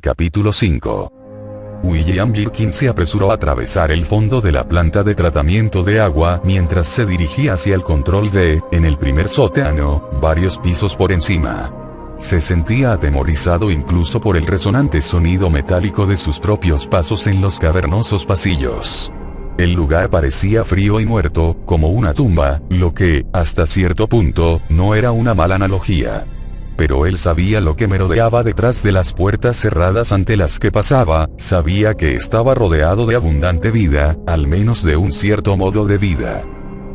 Capítulo 5. William Birkin se apresuró a atravesar el fondo de la planta de tratamiento de agua mientras se dirigía hacia el control D, en el primer sótano, varios pisos por encima. Se sentía atemorizado incluso por el resonante sonido metálico de sus propios pasos en los cavernosos pasillos. El lugar parecía frío y muerto, como una tumba, lo que, hasta cierto punto, no era una mala analogía. Pero él sabía lo que merodeaba detrás de las puertas cerradas ante las que pasaba, sabía que estaba rodeado de abundante vida, al menos de un cierto modo de vida.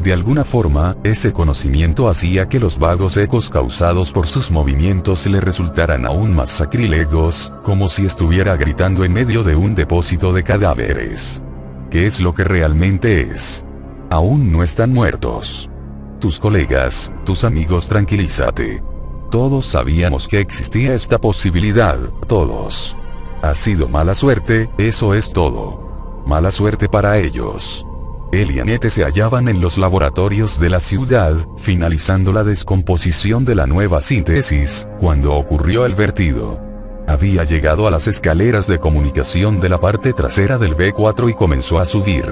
De alguna forma, ese conocimiento hacía que los vagos ecos causados por sus movimientos le resultaran aún más sacrílegos, como si estuviera gritando en medio de un depósito de cadáveres. ¿Qué es lo que realmente es? Aún no están muertos. Tus colegas, tus amigos, tranquilízate. Todos sabíamos que existía esta posibilidad, todos. Ha sido mala suerte, eso es todo. Mala suerte para ellos. Él y Annette se hallaban en los laboratorios de la ciudad, finalizando la descomposición de la nueva síntesis, cuando ocurrió el vertido. Había llegado a las escaleras de comunicación de la parte trasera del B4 y comenzó a subir.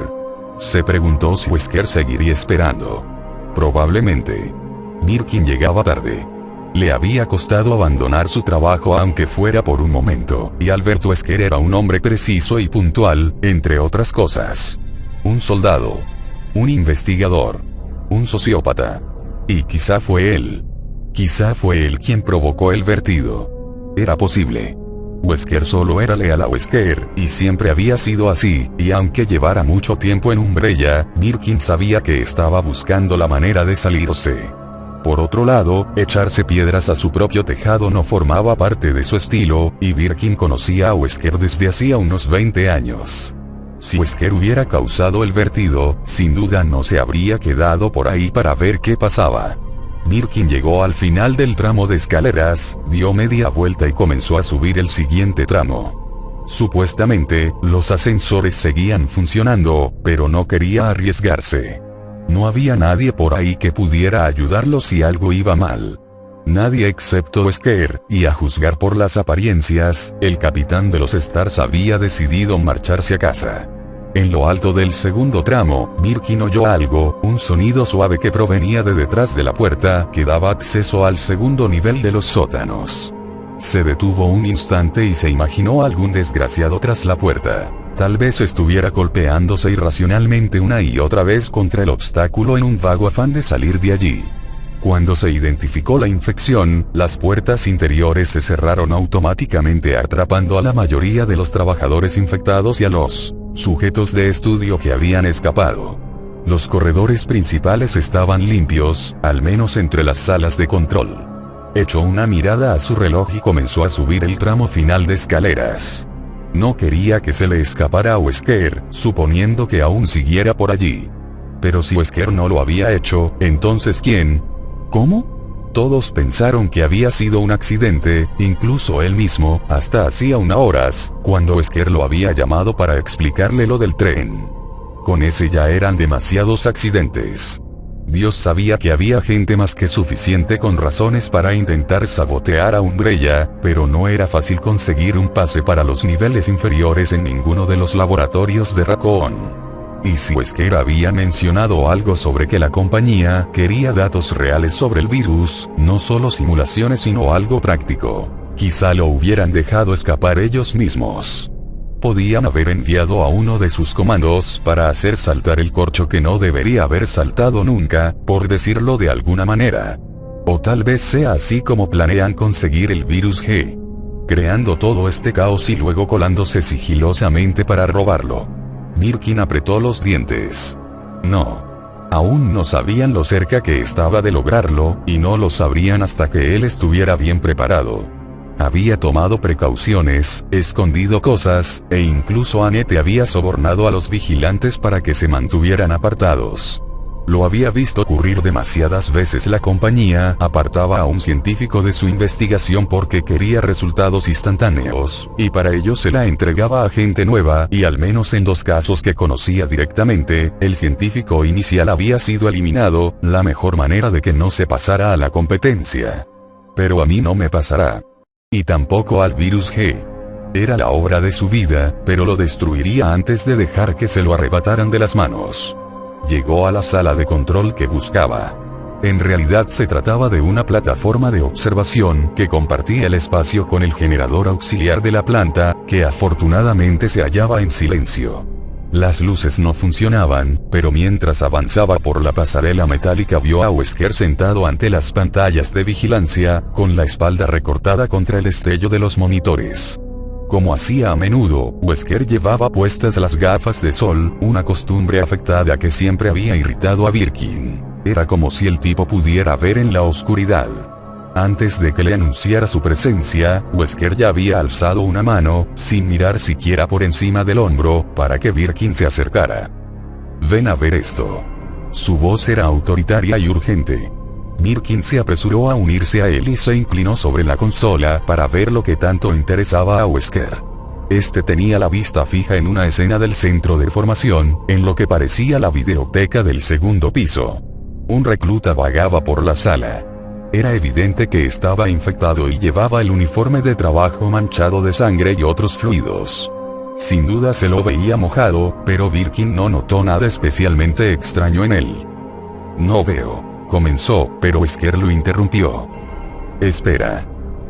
Se preguntó si Wesker seguiría esperando. Probablemente. Birkin llegaba tarde. Le había costado abandonar su trabajo aunque fuera por un momento, y Albert Wesker era un hombre preciso y puntual, entre otras cosas. Un soldado. Un investigador. Un sociópata. Y quizá fue él. Quizá fue él quien provocó el vertido. Era posible. Wesker solo era leal a Wesker, y siempre había sido así, y aunque llevara mucho tiempo en Umbrella, Birkin sabía que estaba buscando la manera de salirse. Por otro lado, echarse piedras a su propio tejado no formaba parte de su estilo, y Birkin conocía a Wesker desde hacía unos 20 años. Si Wesker hubiera causado el vertido, sin duda no se habría quedado por ahí para ver qué pasaba. Birkin llegó al final del tramo de escaleras, dio media vuelta y comenzó a subir el siguiente tramo. Supuestamente, los ascensores seguían funcionando, pero no quería arriesgarse. No había nadie por ahí que pudiera ayudarlo si algo iba mal. Nadie excepto Wesker, y a juzgar por las apariencias, el capitán de los Stars había decidido marcharse a casa. En lo alto del segundo tramo, Birkin oyó algo, un sonido suave que provenía de detrás de la puerta que daba acceso al segundo nivel de los sótanos. Se detuvo un instante y se imaginó a algún desgraciado tras la puerta. Tal vez estuviera golpeándose irracionalmente una y otra vez contra el obstáculo en un vago afán de salir de allí. Cuando se identificó la infección, las puertas interiores se cerraron automáticamente atrapando a la mayoría de los trabajadores infectados y a los sujetos de estudio que habían escapado. Los corredores principales estaban limpios, al menos entre las salas de control. Echó una mirada a su reloj y comenzó a subir el tramo final de escaleras. No quería que se le escapara a Wesker, suponiendo que aún siguiera por allí. Pero si Wesker no lo había hecho, entonces ¿quién? ¿Cómo? Todos pensaron que había sido un accidente, incluso él mismo, hasta hacía unas horas, cuando Wesker lo había llamado para explicarle lo del tren. Con ese ya eran demasiados accidentes. Dios sabía que había gente más que suficiente con razones para intentar sabotear a Umbrella, pero no era fácil conseguir un pase para los niveles inferiores en ninguno de los laboratorios de Raccoon. Y si Wesker había mencionado algo sobre que la compañía quería datos reales sobre el virus, no solo simulaciones sino algo práctico, quizá lo hubieran dejado escapar ellos mismos. Podían haber enviado a uno de sus comandos para hacer saltar el corcho que no debería haber saltado nunca, por decirlo de alguna manera. O tal vez sea así como planean conseguir el virus G. Creando todo este caos y luego colándose sigilosamente para robarlo. Birkin apretó los dientes. No. Aún no sabían lo cerca que estaba de lograrlo, y no lo sabrían hasta que él estuviera bien preparado. Había tomado precauciones, escondido cosas, e incluso Annette había sobornado a los vigilantes para que se mantuvieran apartados. Lo había visto ocurrir demasiadas veces. La compañía apartaba a un científico de su investigación porque quería resultados instantáneos, y para ello se la entregaba a gente nueva, y al menos en 2 casos que conocía directamente, el científico inicial había sido eliminado, la mejor manera de que no se pasara a la competencia. Pero a mí no me pasará. Y tampoco al virus G. Era la obra de su vida, pero lo destruiría antes de dejar que se lo arrebataran de las manos. Llegó a la sala de control que buscaba. En realidad se trataba de una plataforma de observación que compartía el espacio con el generador auxiliar de la planta, que afortunadamente se hallaba en silencio. Las luces no funcionaban, pero mientras avanzaba por la pasarela metálica vio a Wesker sentado ante las pantallas de vigilancia, con la espalda recortada contra el destello de los monitores. Como hacía a menudo, Wesker llevaba puestas las gafas de sol, una costumbre afectada que siempre había irritado a Birkin. Era como si el tipo pudiera ver en la oscuridad. Antes de que le anunciara su presencia, Wesker ya había alzado una mano, sin mirar siquiera por encima del hombro, para que Birkin se acercara. «Ven a ver esto». Su voz era autoritaria y urgente. Birkin se apresuró a unirse a él y se inclinó sobre la consola para ver lo que tanto interesaba a Wesker. Este tenía la vista fija en una escena del centro de formación, en lo que parecía la videoteca del segundo piso. Un recluta vagaba por la sala. Era evidente que estaba infectado y llevaba el uniforme de trabajo manchado de sangre y otros fluidos. Sin duda se lo veía mojado, pero Birkin no notó nada especialmente extraño en él. «No veo», comenzó, pero Wesker lo interrumpió. «Espera».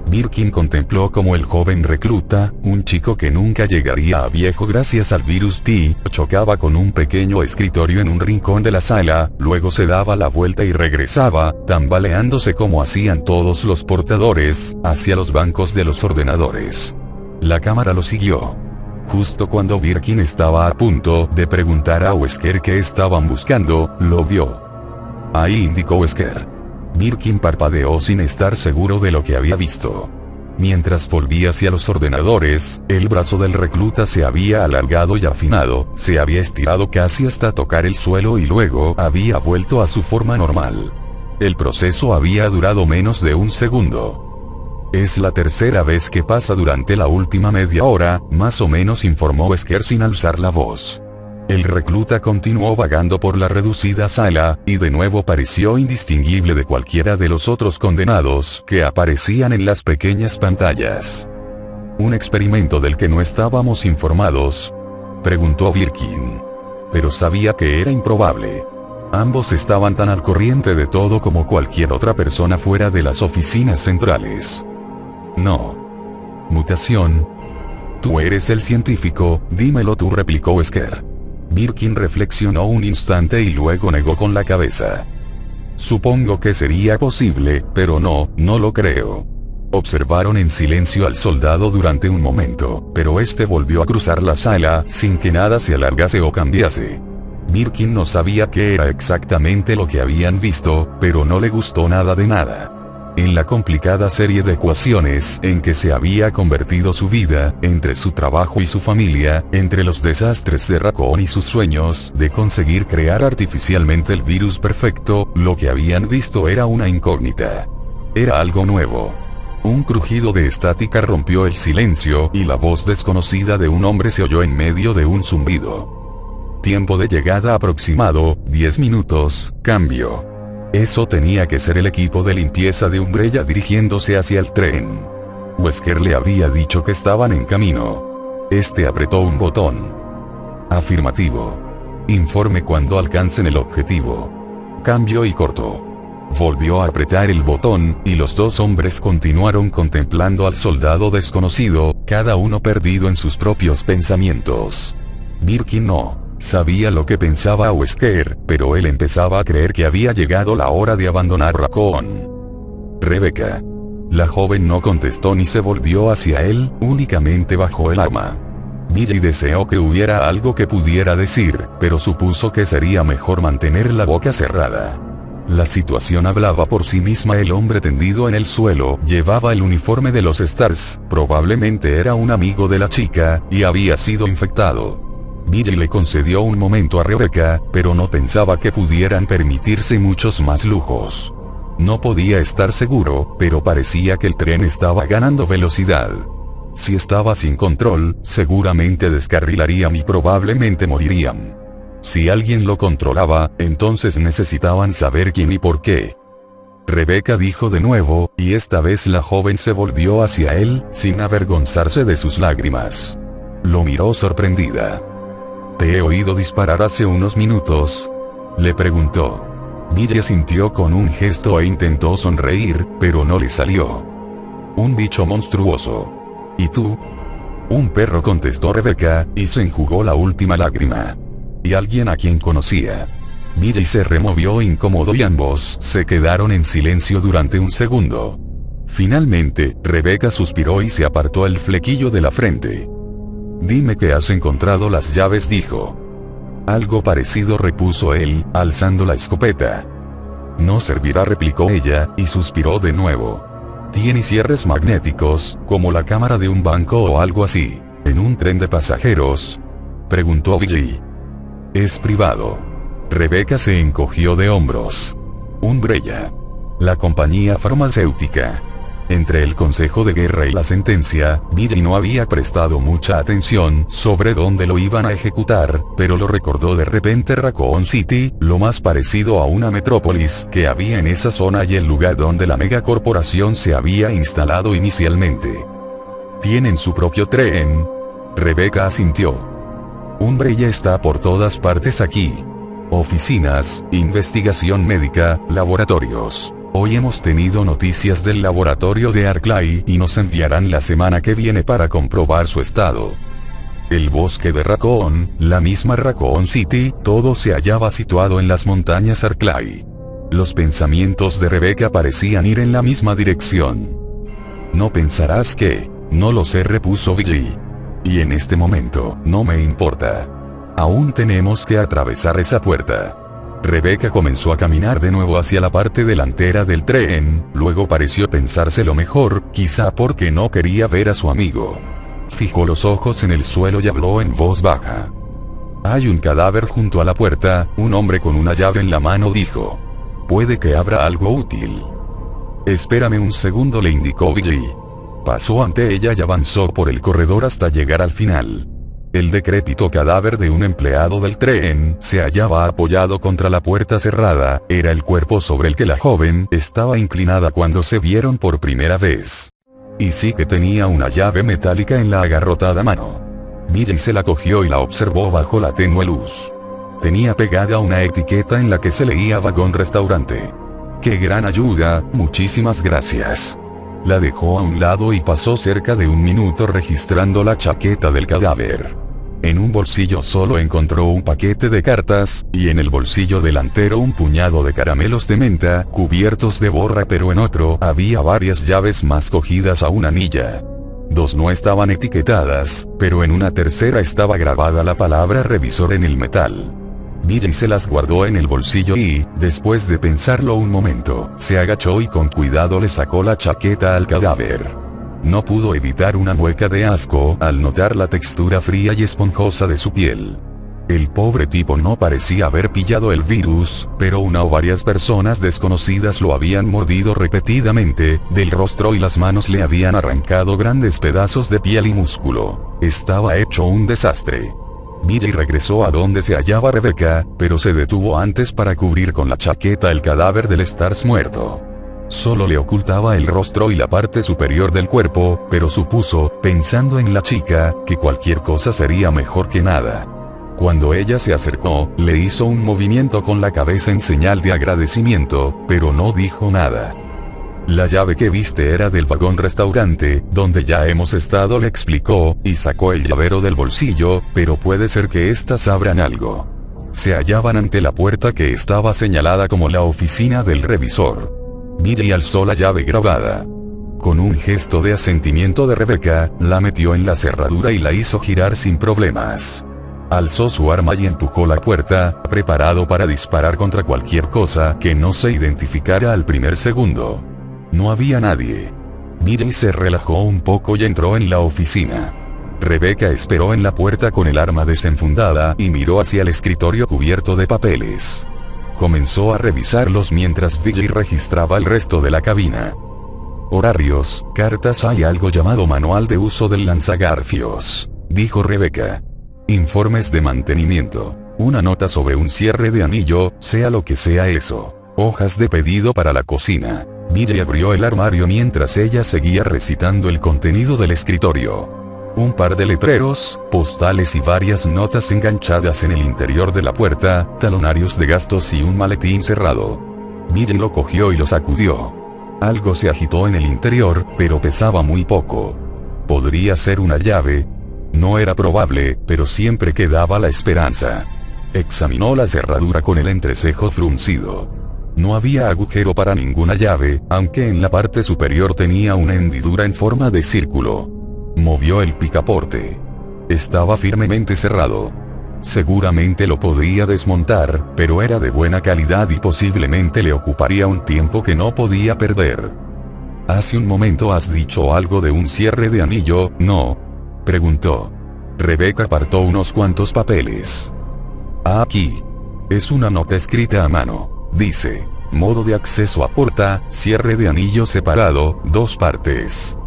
Birkin contempló cómo el joven recluta, un chico que nunca llegaría a viejo gracias al virus T, chocaba con un pequeño escritorio en un rincón de la sala, luego se daba la vuelta y regresaba, tambaleándose como hacían todos los portadores, hacia los bancos de los ordenadores. La cámara lo siguió. Justo cuando Birkin estaba a punto de preguntar a Wesker qué estaban buscando, lo vio. «Ahí», indicó Wesker. Birkin parpadeó sin estar seguro de lo que había visto. Mientras volvía hacia los ordenadores, el brazo del recluta se había alargado y afinado, se había estirado casi hasta tocar el suelo y luego había vuelto a su forma normal. El proceso había durado menos de un segundo. «Es la tercera vez que pasa durante la última media hora», más o menos informó Wesker sin alzar la voz. El recluta continuó vagando por la reducida sala, y de nuevo pareció indistinguible de cualquiera de los otros condenados que aparecían en las pequeñas pantallas. «¿Un experimento del que no estábamos informados?», preguntó Birkin. Pero sabía que era improbable. Ambos estaban tan al corriente de todo como cualquier otra persona fuera de las oficinas centrales. «No. Mutación. Tú eres el científico, dímelo tú», replicó Wesker. Birkin reflexionó un instante y luego negó con la cabeza. «Supongo que sería posible, pero no lo creo». Observaron en silencio al soldado durante un momento, pero este volvió a cruzar la sala, sin que nada se alargase o cambiase. Birkin no sabía qué era exactamente lo que habían visto, pero no le gustó nada de nada. En la complicada serie de ecuaciones en que se había convertido su vida, entre su trabajo y su familia, entre los desastres de Raccoon y sus sueños de conseguir crear artificialmente el virus perfecto, lo que habían visto era una incógnita. Era algo nuevo. Un crujido de estática rompió el silencio y la voz desconocida de un hombre se oyó en medio de un zumbido. «Tiempo de llegada aproximado, 10 minutos, cambio». Eso tenía que ser el equipo de limpieza de Umbrella dirigiéndose hacia el tren. Wesker le había dicho que estaban en camino. Este apretó un botón. «Afirmativo. Informe cuando alcancen el objetivo». Cambio y cortó. Volvió a apretar el botón, y los dos hombres continuaron contemplando al soldado desconocido, cada uno perdido en sus propios pensamientos. Birkin no sabía lo que pensaba Wesker, pero él empezaba a creer que había llegado la hora de abandonar Raccoon. «Rebecca». La joven no contestó ni se volvió hacia él, únicamente bajó el arma. Millie deseó que hubiera algo que pudiera decir, pero supuso que sería mejor mantener la boca cerrada. La situación hablaba por sí misma. El hombre tendido en el suelo llevaba el uniforme de los Stars, probablemente era un amigo de la chica, y había sido infectado. Millie le concedió un momento a Rebecca, pero no pensaba que pudieran permitirse muchos más lujos. No podía estar seguro, pero parecía que el tren estaba ganando velocidad. Si estaba sin control, seguramente descarrilarían y probablemente morirían. Si alguien lo controlaba, entonces necesitaban saber quién y por qué. Rebeca dijo de nuevo, y esta vez la joven se volvió hacia él, sin avergonzarse de sus lágrimas. Lo miró sorprendida. «¿Te he oído disparar hace unos minutos?», le preguntó. Miri asintió con un gesto e intentó sonreír, pero no le salió. «Un bicho monstruoso». «¿Y tú?». «Un perro», contestó Rebeca, y se enjugó la última lágrima. «Y alguien a quien conocía». Miri se removió incómodo y ambos se quedaron en silencio durante un segundo. Finalmente, Rebeca suspiró y se apartó el flequillo de la frente. «Dime que has encontrado las llaves», dijo. «Algo parecido», repuso él, alzando la escopeta. «No servirá», replicó ella, y suspiró de nuevo. «¿Tiene cierres magnéticos, como la cámara de un banco o algo así, en un tren de pasajeros?», preguntó Billy. «Es privado». Rebeca se encogió de hombros. Umbrella. La compañía farmacéutica. Entre el consejo de guerra y la sentencia, Miri no había prestado mucha atención sobre dónde lo iban a ejecutar, pero lo recordó de repente Raccoon City, lo más parecido a una metrópolis que había en esa zona y el lugar donde la megacorporación se había instalado inicialmente. «¿Tienen su propio tren?», Rebeca asintió. «Umbrella está por todas partes aquí. Oficinas, investigación médica, laboratorios. Hoy hemos tenido noticias del laboratorio de Arclay y nos enviarán la semana que viene para comprobar su estado». El bosque de Raccoon, la misma Raccoon City, todo se hallaba situado en las montañas Arclay. Los pensamientos de Rebeca parecían ir en la misma dirección. «No pensarás que...». «No lo sé», repuso Billy. «Y en este momento, no me importa. Aún tenemos que atravesar esa puerta». Rebeca comenzó a caminar de nuevo hacia la parte delantera del tren, luego pareció pensárselo mejor, quizá porque no quería ver a su amigo. Fijó los ojos en el suelo y habló en voz baja. «Hay un cadáver junto a la puerta», un hombre con una llave en la mano dijo. «Puede que abra algo útil». «Espérame un segundo», le indicó Billy. Pasó ante ella y avanzó por el corredor hasta llegar al final. El decrépito cadáver de un empleado del tren se hallaba apoyado contra la puerta cerrada, era el cuerpo sobre el que la joven estaba inclinada cuando se vieron por primera vez. Y sí que tenía una llave metálica en la agarrotada mano. Miri se la cogió y la observó bajo la tenue luz. Tenía pegada una etiqueta en la que se leía vagón restaurante. «Qué gran ayuda, muchísimas gracias». La dejó a un lado y pasó cerca de un minuto registrando la chaqueta del cadáver. En un bolsillo solo encontró un paquete de cartas, y en el bolsillo delantero un puñado de caramelos de menta, cubiertos de borra, pero en otro había varias llaves más cogidas a una anilla. 2 no estaban etiquetadas, pero en una tercera estaba grabada la palabra revisor en el metal. Miri se las guardó en el bolsillo y, después de pensarlo un momento, se agachó y con cuidado le sacó la chaqueta al cadáver. No pudo evitar una mueca de asco al notar la textura fría y esponjosa de su piel. El pobre tipo no parecía haber pillado el virus, pero una o varias personas desconocidas lo habían mordido repetidamente, del rostro y las manos le habían arrancado grandes pedazos de piel y músculo. Estaba hecho un desastre. Miri regresó a donde se hallaba Rebeca, pero se detuvo antes para cubrir con la chaqueta el cadáver del Stars muerto. Solo le ocultaba el rostro y la parte superior del cuerpo, pero supuso, pensando en la chica, que cualquier cosa sería mejor que nada. Cuando ella se acercó, le hizo un movimiento con la cabeza en señal de agradecimiento, pero no dijo nada. «La llave que viste era del vagón restaurante, donde ya hemos estado», le explicó, y sacó el llavero del bolsillo, «pero puede ser que estas abran algo». Se hallaban ante la puerta que estaba señalada como la oficina del revisor. Miri alzó la llave grabada. Con un gesto de asentimiento de Rebeca, la metió en la cerradura y la hizo girar sin problemas. Alzó su arma y empujó la puerta, preparado para disparar contra cualquier cosa que no se identificara al primer segundo. No había nadie. Miri se relajó un poco y entró en la oficina. Rebeca esperó en la puerta con el arma desenfundada y miró hacia el escritorio cubierto de papeles. Comenzó a revisarlos mientras Billy registraba el resto de la cabina. «Horarios, cartas, hay algo llamado manual de uso del lanzagarfios», dijo Rebeca. «Informes de mantenimiento. Una nota sobre un cierre de anillo, sea lo que sea eso. Hojas de pedido para la cocina. Miri abrió el armario mientras ella seguía recitando el contenido del escritorio. Un par de letreros, postales y varias notas enganchadas en el interior de la puerta, talonarios de gastos y un maletín cerrado. Miri lo cogió y lo sacudió. Algo se agitó en el interior, pero pesaba muy poco. ¿Podría ser una llave? No era probable, pero siempre quedaba la esperanza. Examinó la cerradura con el entrecejo fruncido. No había agujero para ninguna llave, aunque en la parte superior tenía una hendidura en forma de círculo. Movió el picaporte. Estaba firmemente cerrado. Seguramente lo podría desmontar, pero era de buena calidad y posiblemente le ocuparía un tiempo que no podía perder. Hace un momento has dicho algo de un cierre de anillo, ¿no? Preguntó. Rebecca apartó unos cuantos papeles. Aquí. Es una nota escrita a mano. Dice, modo de acceso a puerta, cierre de anillo separado, 2 partes.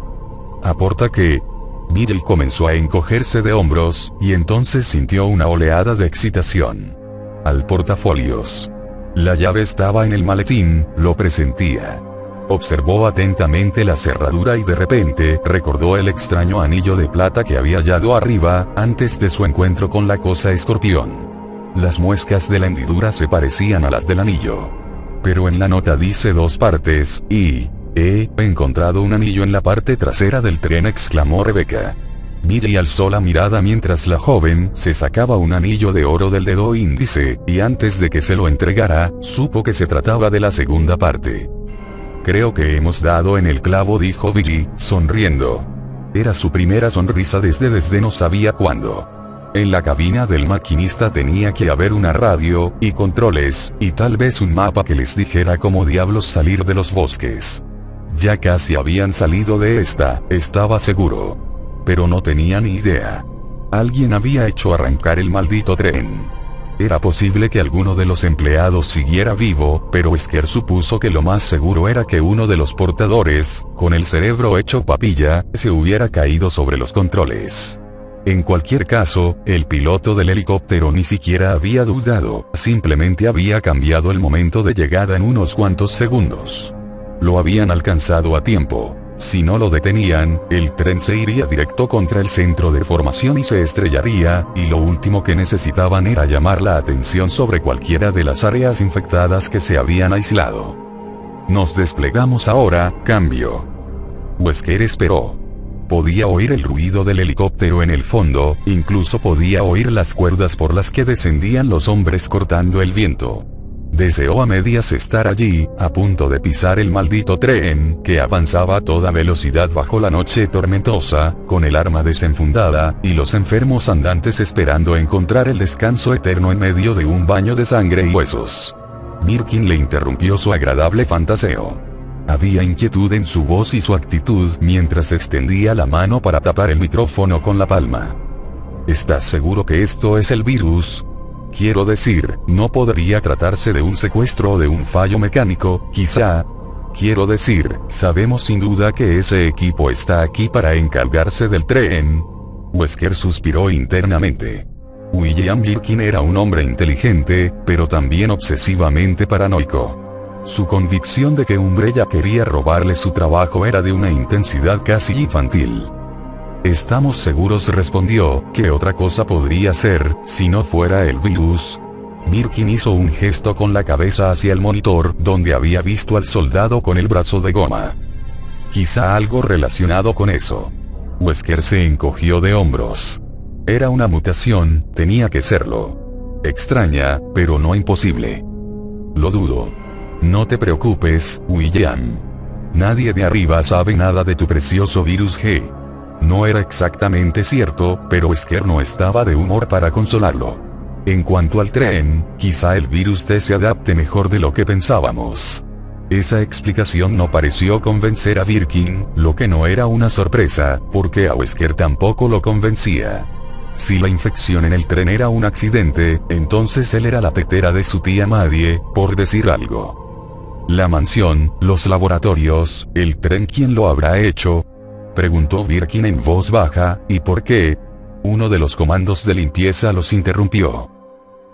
¿Aporta qué? Miri comenzó a encogerse de hombros, y entonces sintió una oleada de excitación. Al portafolios. La llave estaba en el maletín, lo presentía. Observó atentamente la cerradura y de repente recordó el extraño anillo de plata que había hallado arriba, antes de su encuentro con la cosa escorpión. Las muescas de la hendidura se parecían a las del anillo. Pero en la nota dice 2 partes, y... He encontrado un anillo en la parte trasera del tren, exclamó Rebecca. Miri alzó la mirada mientras la joven se sacaba un anillo de oro del dedo índice, y antes de que se lo entregara, supo que se trataba de la segunda parte. Creo que hemos dado en el clavo, dijo Billy, sonriendo. Era su primera sonrisa desde no sabía cuándo. En la cabina del maquinista tenía que haber una radio, y controles, y tal vez un mapa que les dijera cómo diablos salir de los bosques. Ya casi habían salido de esta, estaba seguro. Pero no tenía ni idea. Alguien había hecho arrancar el maldito tren. Era posible que alguno de los empleados siguiera vivo, pero Wesker supuso que lo más seguro era que uno de los portadores, con el cerebro hecho papilla, se hubiera caído sobre los controles. En cualquier caso, el piloto del helicóptero ni siquiera había dudado, simplemente había cambiado el momento de llegada en unos cuantos segundos. Lo habían alcanzado a tiempo. Si no lo detenían, el tren se iría directo contra el centro de formación y se estrellaría, y lo último que necesitaban era llamar la atención sobre cualquiera de las áreas infectadas que se habían aislado. Nos desplegamos ahora, cambio. Wesker esperó. Podía oír el ruido del helicóptero en el fondo, incluso podía oír las cuerdas por las que descendían los hombres cortando el viento. Deseó a medias estar allí, a punto de pisar el maldito tren, que avanzaba a toda velocidad bajo la noche tormentosa, con el arma desenfundada, y los enfermos andantes esperando encontrar el descanso eterno en medio de un baño de sangre y huesos. Mirkin le interrumpió su agradable fantaseo. Había inquietud en su voz y su actitud mientras extendía la mano para tapar el micrófono con la palma. ¿Estás seguro que esto es el virus? Quiero decir, no podría tratarse de un secuestro o de un fallo mecánico, quizá. Quiero decir, sabemos sin duda que ese equipo está aquí para encargarse del tren. Wesker suspiró internamente. William Birkin era un hombre inteligente, pero también obsesivamente paranoico. Su convicción de que Umbrella quería robarle su trabajo era de una intensidad casi infantil. Estamos seguros, respondió, ¿qué otra cosa podría ser, si no fuera el virus? Mirkin hizo un gesto con la cabeza hacia el monitor, donde había visto al soldado con el brazo de goma. Quizá algo relacionado con eso. Wesker se encogió de hombros. Era una mutación, tenía que serlo. Extraña, pero no imposible. Lo dudo. No te preocupes, William. Nadie de arriba sabe nada de tu precioso virus G. No era exactamente cierto, pero Wesker no estaba de humor para consolarlo. En cuanto al tren, quizá el virus T se adapte mejor de lo que pensábamos. Esa explicación no pareció convencer a Birkin, lo que no era una sorpresa, porque a Wesker tampoco lo convencía. Si la infección en el tren era un accidente, entonces él era la tetera de su tía Maddie, por decir algo. La mansión, los laboratorios, el tren, ¿quién lo habrá hecho? Preguntó Birkin en voz baja, ¿y por qué? Uno de los comandos de limpieza los interrumpió.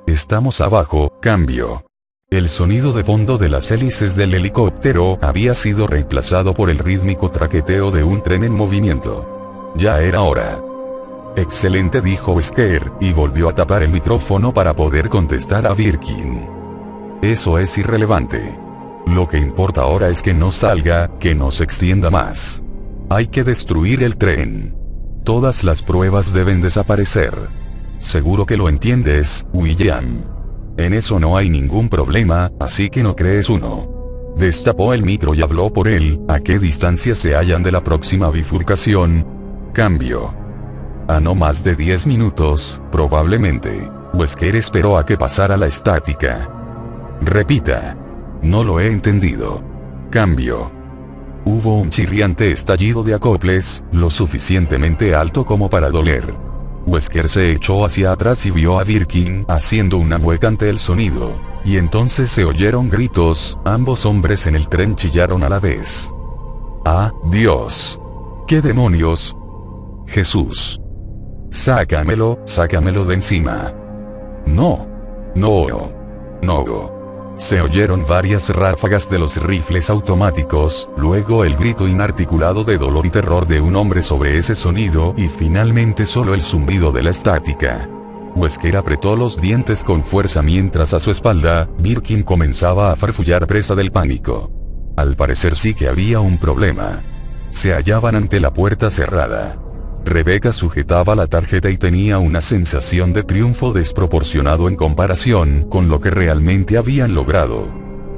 Estamos abajo, cambio. El sonido de fondo de las hélices del helicóptero había sido reemplazado por el rítmico traqueteo de un tren en movimiento. Ya era hora. Excelente, dijo Wesker, y volvió a tapar el micrófono para poder contestar a Birkin. Eso es irrelevante. Lo que importa ahora es que no salga, que no se extienda más. Hay que destruir el tren. Todas las pruebas deben desaparecer. Seguro que lo entiendes, William. En eso no hay ningún problema, así que no crees uno. Destapó el micro y habló por él. ¿A qué distancia se hallan de la próxima bifurcación? Cambio. A no más de 10 minutos, probablemente. Wesker esperó a que pasara la estática. Repita. No lo he entendido. Cambio. Hubo un chirriante estallido de acoples, lo suficientemente alto como para doler. Wesker se echó hacia atrás y vio a Birkin haciendo una mueca ante el sonido. Y entonces se oyeron gritos, ambos hombres en el tren chillaron a la vez. ¡Ah, Dios! ¿Qué demonios? Jesús. Sácamelo de encima. No. No. Se oyeron varias ráfagas de los rifles automáticos, luego el grito inarticulado de dolor y terror de un hombre sobre ese sonido y finalmente solo el zumbido de la estática. Wesker apretó los dientes con fuerza mientras a su espalda, Birkin comenzaba a farfullar presa del pánico. Al parecer sí que había un problema. Se hallaban ante la puerta cerrada. Rebecca sujetaba la tarjeta y tenía una sensación de triunfo desproporcionado en comparación con lo que realmente habían logrado.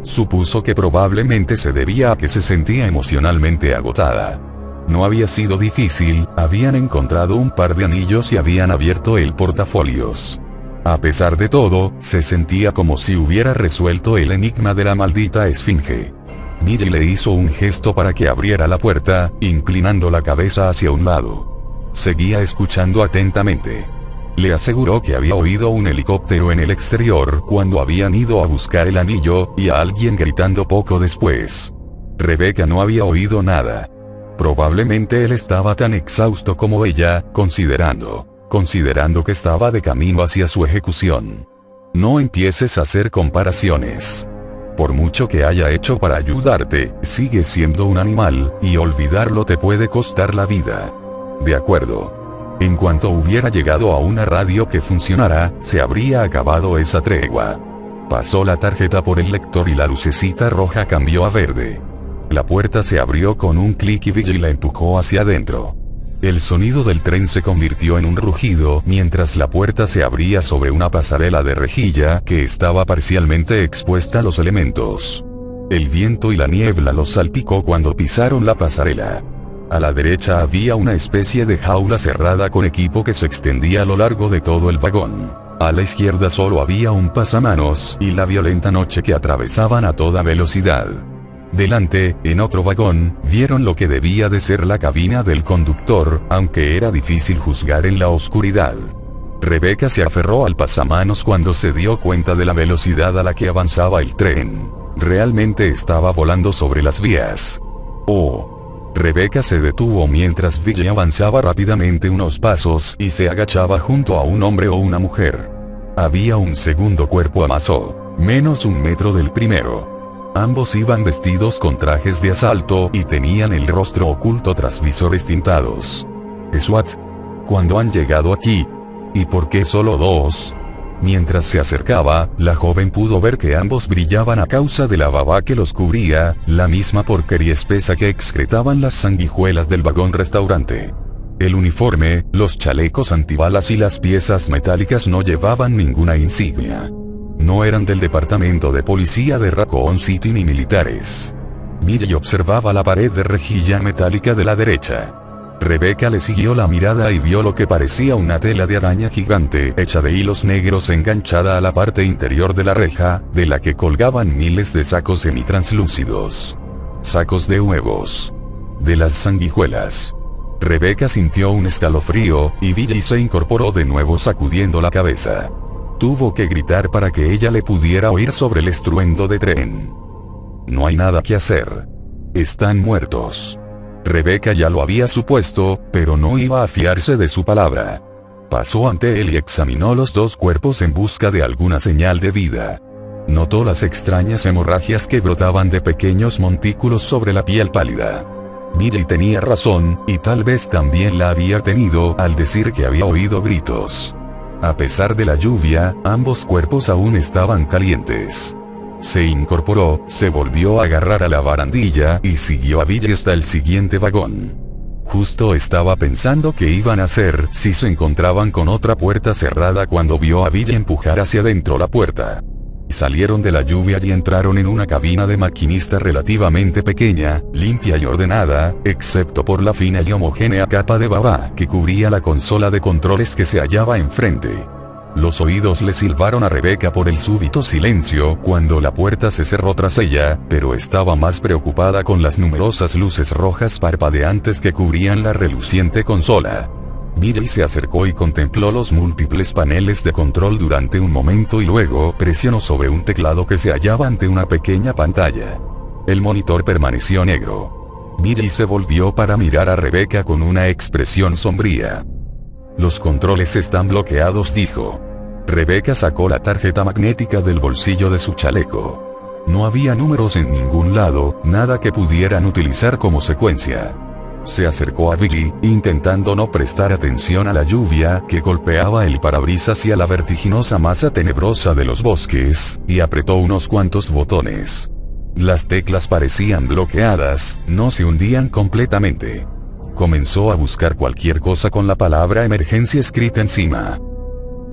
Supuso que probablemente se debía a que se sentía emocionalmente agotada. No había sido difícil, habían encontrado un par de anillos y habían abierto el portafolios. A pesar de todo, se sentía como si hubiera resuelto el enigma de la maldita esfinge. Millie le hizo un gesto para que abriera la puerta, inclinando la cabeza hacia un lado. Seguía escuchando atentamente. Le aseguró que había oído un helicóptero en el exterior cuando habían ido a buscar el anillo, y a alguien gritando poco después. Rebecca no había oído nada. Probablemente él estaba tan exhausto como ella, considerando que estaba de camino hacia su ejecución. No empieces a hacer comparaciones. Por mucho que haya hecho para ayudarte, sigue siendo un animal, y olvidarlo te puede costar la vida. De acuerdo. En cuanto hubiera llegado a una radio que funcionara, se habría acabado esa tregua. Pasó la tarjeta por el lector y la lucecita roja cambió a verde. La puerta se abrió con un clic y Billy la empujó hacia adentro. El sonido del tren se convirtió en un rugido mientras la puerta se abría sobre una pasarela de rejilla que estaba parcialmente expuesta a los elementos. El viento y la niebla los salpicó cuando pisaron la pasarela. A la derecha había una especie de jaula cerrada con equipo que se extendía a lo largo de todo el vagón. A la izquierda solo había un pasamanos y la violenta noche que atravesaban a toda velocidad. Delante, en otro vagón, vieron lo que debía de ser la cabina del conductor, aunque era difícil juzgar en la oscuridad. Rebecca se aferró al pasamanos cuando se dio cuenta de la velocidad a la que avanzaba el tren. Realmente estaba volando sobre las vías. ¡Oh! Rebecca se detuvo mientras Billy avanzaba rápidamente unos pasos y se agachaba junto a un hombre o una mujer. Había un segundo cuerpo a más o menos 1 metro del primero. Ambos iban vestidos con trajes de asalto y tenían el rostro oculto tras visores tintados. ¿SWAT? ¿Cuándo han llegado aquí? ¿Y por qué solo 2? Mientras se acercaba, la joven pudo ver que ambos brillaban a causa de la baba que los cubría, la misma porquería espesa que excretaban las sanguijuelas del vagón restaurante. El uniforme, los chalecos antibalas y las piezas metálicas no llevaban ninguna insignia. No eran del departamento de policía de Raccoon City ni militares. Millie observaba la pared de rejilla metálica de la derecha. Rebecca le siguió la mirada y vio lo que parecía una tela de araña gigante hecha de hilos negros enganchada a la parte interior de la reja, de la que colgaban miles de sacos semitranslúcidos. Sacos de huevos. De las sanguijuelas. Rebecca sintió un escalofrío, y Billy se incorporó de nuevo sacudiendo la cabeza. Tuvo que gritar para que ella le pudiera oír sobre el estruendo de tren. No hay nada que hacer. Están muertos. Rebecca ya lo había supuesto, pero no iba a fiarse de su palabra. Pasó ante él y examinó los 2 cuerpos en busca de alguna señal de vida. Notó las extrañas hemorragias que brotaban de pequeños montículos sobre la piel pálida. Millie tenía razón, y tal vez también la había tenido al decir que había oído gritos. A pesar de la lluvia, ambos cuerpos aún estaban calientes. Se incorporó, se volvió a agarrar a la barandilla y siguió a Billy hasta el siguiente vagón. Justo estaba pensando qué iban a hacer si se encontraban con otra puerta cerrada cuando vio a Billy empujar hacia adentro la puerta. Salieron de la lluvia y entraron en una cabina de maquinista relativamente pequeña, limpia y ordenada, excepto por la fina y homogénea capa de baba que cubría la consola de controles que se hallaba enfrente. Los oídos le silbaron a Rebecca por el súbito silencio cuando la puerta se cerró tras ella, pero estaba más preocupada con las numerosas luces rojas parpadeantes que cubrían la reluciente consola. Millie se acercó y contempló los múltiples paneles de control durante un momento y luego presionó sobre un teclado que se hallaba ante una pequeña pantalla. El monitor permaneció negro. Millie se volvió para mirar a Rebecca con una expresión sombría. Los controles están bloqueados, dijo. Rebecca sacó la tarjeta magnética del bolsillo de su chaleco. No había números en ningún lado, nada que pudieran utilizar como secuencia. Se acercó a Billy, intentando no prestar atención a la lluvia que golpeaba el parabrisas y a la vertiginosa masa tenebrosa de los bosques, y apretó unos cuantos botones. Las teclas parecían bloqueadas, no se hundían completamente. Comenzó a buscar cualquier cosa con la palabra emergencia escrita encima.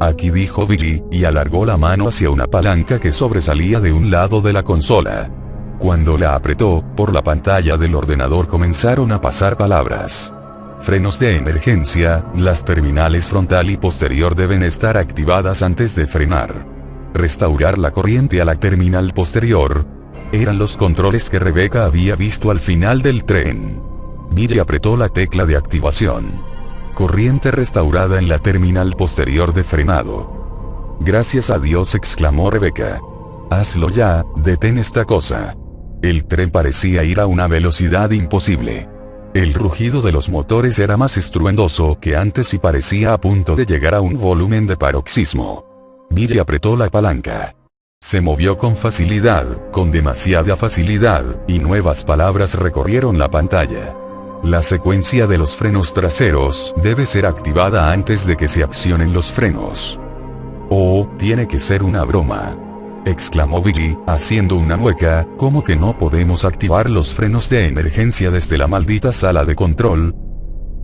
Aquí, dijo Billy, y alargó la mano hacia una palanca que sobresalía de un lado de la consola. Cuando la apretó, por la pantalla del ordenador comenzaron a pasar palabras. Frenos de emergencia, las terminales frontal y posterior deben estar activadas antes de frenar. Restaurar la corriente a la terminal posterior. Eran los controles que Rebecca había visto al final del tren. Millie apretó la tecla de activación. Corriente restaurada en la terminal posterior de frenado. Gracias a Dios, exclamó Rebecca. Hazlo ya, detén esta cosa. El tren parecía ir a una velocidad imposible. El rugido de los motores era más estruendoso que antes y parecía a punto de llegar a un volumen de paroxismo. Millie apretó la palanca. Se movió con facilidad, con demasiada facilidad, y nuevas palabras recorrieron la pantalla. La secuencia de los frenos traseros debe ser activada antes de que se accionen los frenos. Oh, tiene que ser una broma, exclamó Billy, haciendo una mueca. ¿Cómo que no podemos activar los frenos de emergencia desde la maldita sala de control?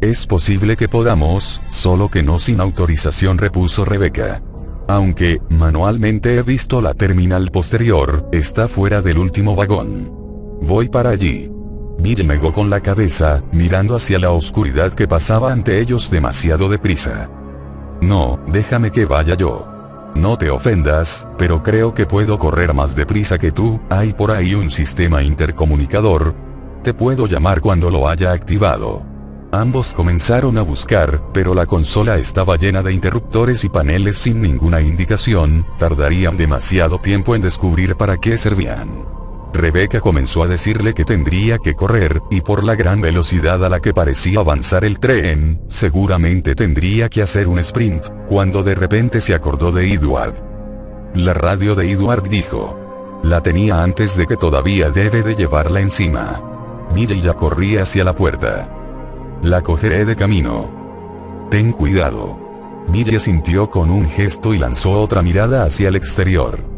Es posible que podamos, solo que no sin autorización, repuso Rebecca. Aunque, manualmente he visto la terminal posterior, está fuera del último vagón. Voy para allí. Millie negó con la cabeza, mirando hacia la oscuridad que pasaba ante ellos demasiado deprisa. No, déjame que vaya yo. No te ofendas, pero creo que puedo correr más deprisa que tú. Hay por ahí un sistema intercomunicador. Te puedo llamar cuando lo haya activado. Ambos comenzaron a buscar, pero la consola estaba llena de interruptores y paneles sin ninguna indicación. Tardarían demasiado tiempo en descubrir para qué servían. Rebecca comenzó a decirle que tendría que correr, y por la gran velocidad a la que parecía avanzar el tren, seguramente tendría que hacer un sprint, cuando de repente se acordó de Edward. La radio de Edward, dijo. La tenía antes de que todavía debe de llevarla encima. Millie ya corría hacia la puerta. La cogeré de camino. Ten cuidado. Millie asintió con un gesto y lanzó otra mirada hacia el exterior.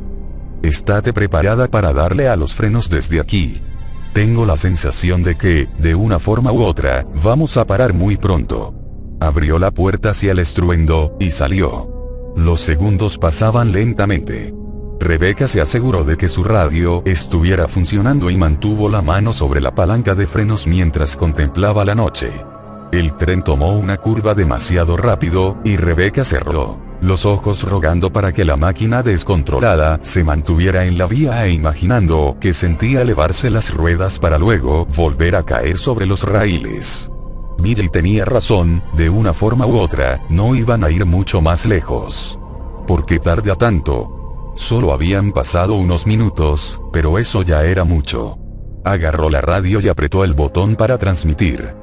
Estate preparada para darle a los frenos desde aquí. Tengo la sensación de que, de una forma u otra, vamos a parar muy pronto. Abrió la puerta hacia el estruendo, y salió. Los segundos pasaban lentamente. Rebecca se aseguró de que su radio estuviera funcionando y mantuvo la mano sobre la palanca de frenos mientras contemplaba la noche. El tren tomó una curva demasiado rápido, y Rebecca cerró los ojos rogando para que la máquina descontrolada se mantuviera en la vía e imaginando que sentía elevarse las ruedas para luego volver a caer sobre los raíles. Millie tenía razón, de una forma u otra, no iban a ir mucho más lejos. ¿Por qué tarda tanto? Solo habían pasado unos minutos, pero eso ya era mucho. Agarró la radio y apretó el botón para transmitir.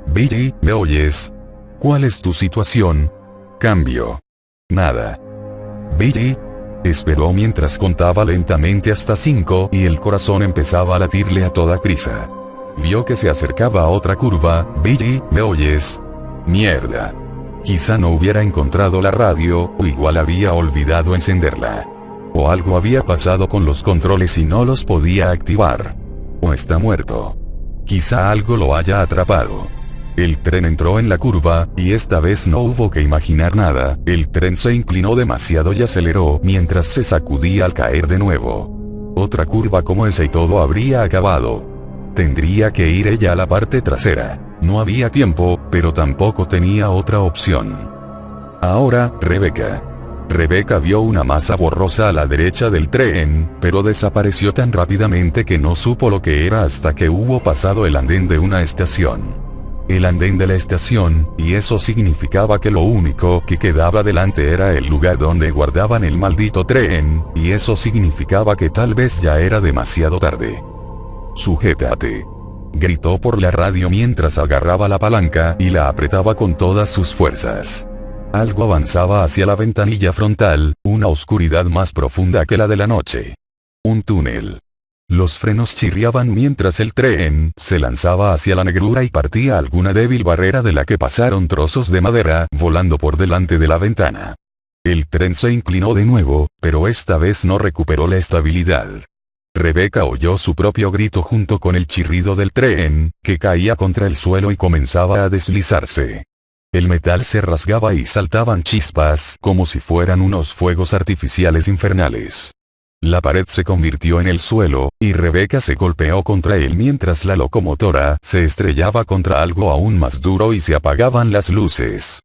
Billy, ¿me oyes? ¿Cuál es tu situación? Cambio. Nada. Billy. Esperó mientras contaba lentamente hasta 5 y el corazón empezaba a latirle a toda prisa. Vio que se acercaba a otra curva. Billy, ¿me oyes? Mierda. Quizá no hubiera encontrado la radio, o igual había olvidado encenderla. O algo había pasado con los controles y no los podía activar. O está muerto. Quizá algo lo haya atrapado. El tren entró en la curva, y esta vez no hubo que imaginar nada. El tren se inclinó demasiado y aceleró mientras se sacudía al caer de nuevo. Otra curva como esa y todo habría acabado. Tendría que ir ella a la parte trasera. No había tiempo, pero tampoco tenía otra opción. Ahora, Rebecca vio una masa borrosa a la derecha del tren, pero desapareció tan rápidamente que no supo lo que era hasta que hubo pasado el andén de una estación. El andén de la estación, y eso significaba que lo único que quedaba delante era el lugar donde guardaban el maldito tren, y eso significaba que tal vez ya era demasiado tarde. «Sujétate», gritó por la radio mientras agarraba la palanca y la apretaba con todas sus fuerzas. Algo avanzaba hacia la ventanilla frontal, una oscuridad más profunda que la de la noche. Un túnel. Los frenos chirriaban mientras el tren se lanzaba hacia la negrura y partía alguna débil barrera de la que pasaron trozos de madera volando por delante de la ventana. El tren se inclinó de nuevo, pero esta vez no recuperó la estabilidad. Rebecca oyó su propio grito junto con el chirrido del tren, que caía contra el suelo y comenzaba a deslizarse. El metal se rasgaba y saltaban chispas como si fueran unos fuegos artificiales infernales. La pared se convirtió en el suelo, y Rebecca se golpeó contra él mientras la locomotora se estrellaba contra algo aún más duro y se apagaban las luces.